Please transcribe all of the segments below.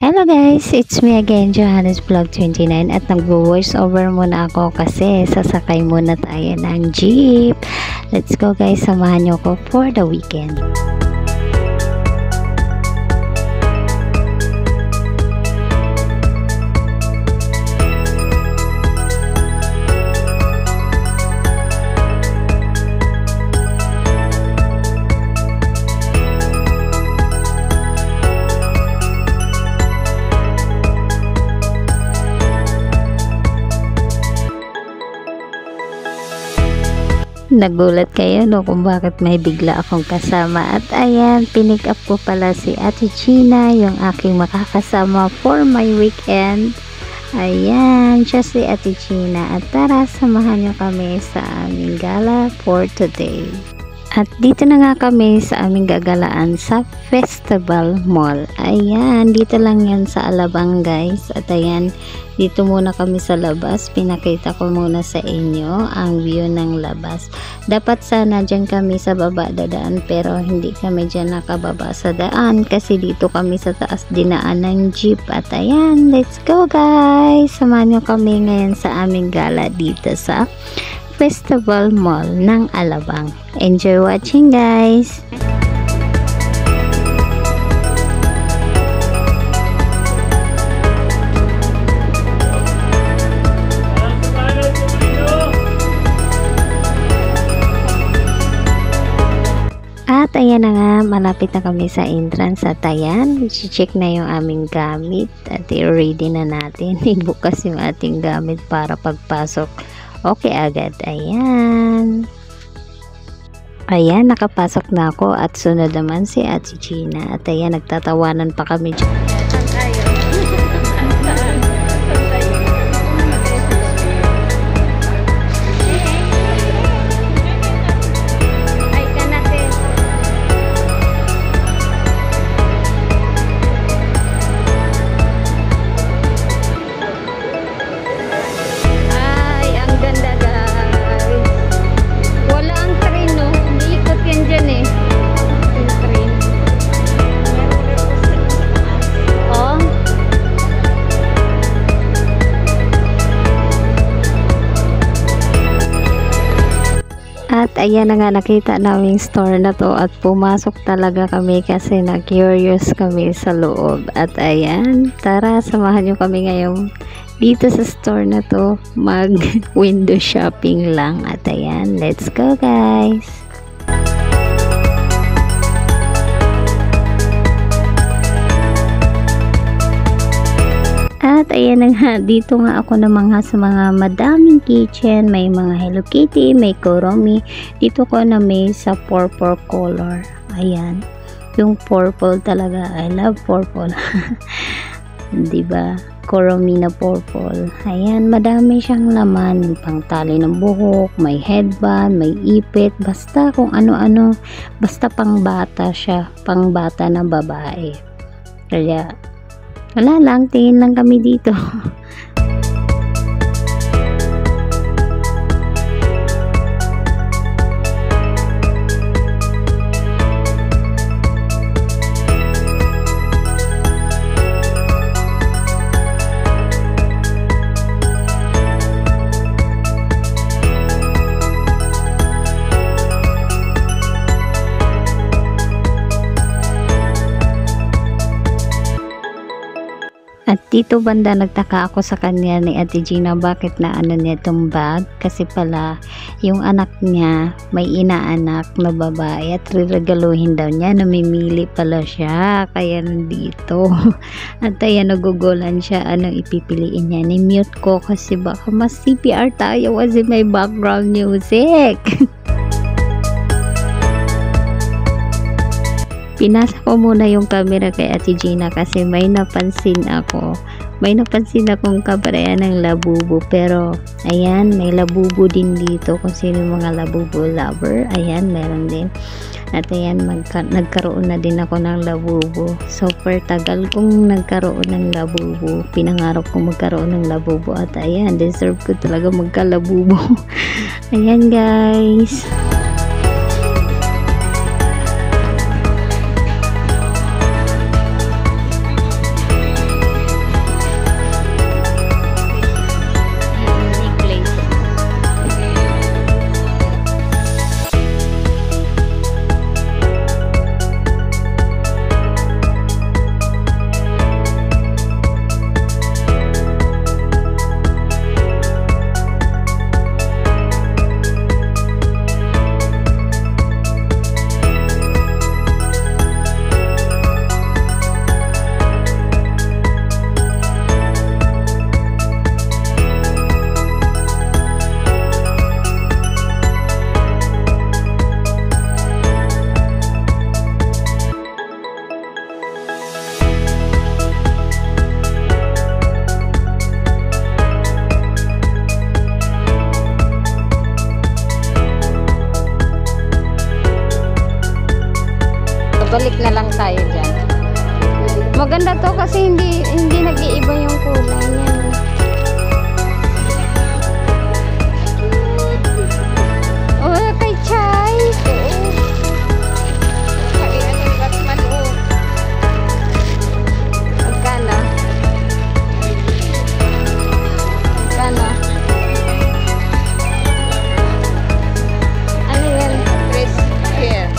Hello guys, it's me again, Johannes Vlog 29 at nagvo-voice over muna ako kasi sasakay muna tayo ng jeep. Let's go guys, samahan nyo ko for the weekend. Nagulat kayo no kung bakit may bigla akong kasama, at ayan, pinick up ko pala si Ate Gina, yung aking makakasama for my weekend. Ayan, siya si Ate Gina, at tara samahan nyo kami sa aming gala for today. At dito na nga kami sa aming gagalaan sa Festival Mall. Ayan, dito lang yan sa Alabang guys. At ayan, dito muna kami sa labas. Pinakita ko muna sa inyo ang view ng labas. Dapat sana dyan kami sa baba dadaan, pero hindi kami dyan nakababa sa daan kasi dito kami sa taas dinaan ng jeep. At ayan, let's go guys! Samahan nyo kami ngayon sa aming gala dito sa Festival Mall ng Alabang. Enjoy watching guys! At ayan na nga, malapit na kami sa entrance. At ayan, check na yung aming gamit at i-ready na natin. Ibukas yung ating gamit para pagpasok okay agad. Ayan. Ayan, nakapasok na ako at sunod naman si Ate Gina. At ayan, nagtatawanan pa kami dyan. At ayan na nga, nakita naming store na to at pumasok talaga kami kasi na-curious kami sa loob. At ayan, tara, samahan nyo kami ngayon dito sa store na to, mag window shopping lang. At ayan, let's go guys! At ayan na nga, dito nga ako sa mga madaming kitchen. May mga Hello Kitty, may Kuromi. Dito ko na may sa purple color. Ayan, yung purple talaga, I love purple. Diba? Kuromi na purple. Ayan, madami siyang laman. Yung pangtali ng buhok, may headband, may ipit, basta kung ano-ano. Basta pang bata siya, pang bata na babae. Kaya wala lang, tingin lang kami dito. At dito banda, nagtaka ako sa kanya ni Ate Gina bakit na ano niya itong bag, kasi pala yung anak niya may inaanak na babae at regaluhin daw niya, namimili pala siya kaya nandito. At ayan, nagugulan siya anong ipipiliin niya. Ni-mute ko kasi baka mas CPR tayo kasi may background music. Pinasa ko muna yung camera kay Ate Gina kasi may napansin ako. May napansin akong kabarean ng labubo, pero ayan, may labubo din dito kung sino yung mga labubo lover. Ayan, meron din. At ayan, nagkaroon na din ako ng labubo. Super tagal kong nagkaroon ng labubo. Pinangarap kong magkaroon ng labubo. At ayan, deserve ko talaga magkalabubo. Ayan guys. Balik na lang tayo dyan. Maganda to kasi hindi nag-iiba yung kulay niya. Oh, kay Chay. Magkano? Magkano? Ano yan? Chris, here.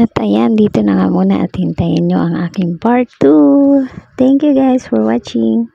At ayan, dito na nga muna at hintayin nyo ang aking part 2. Thank you guys for watching.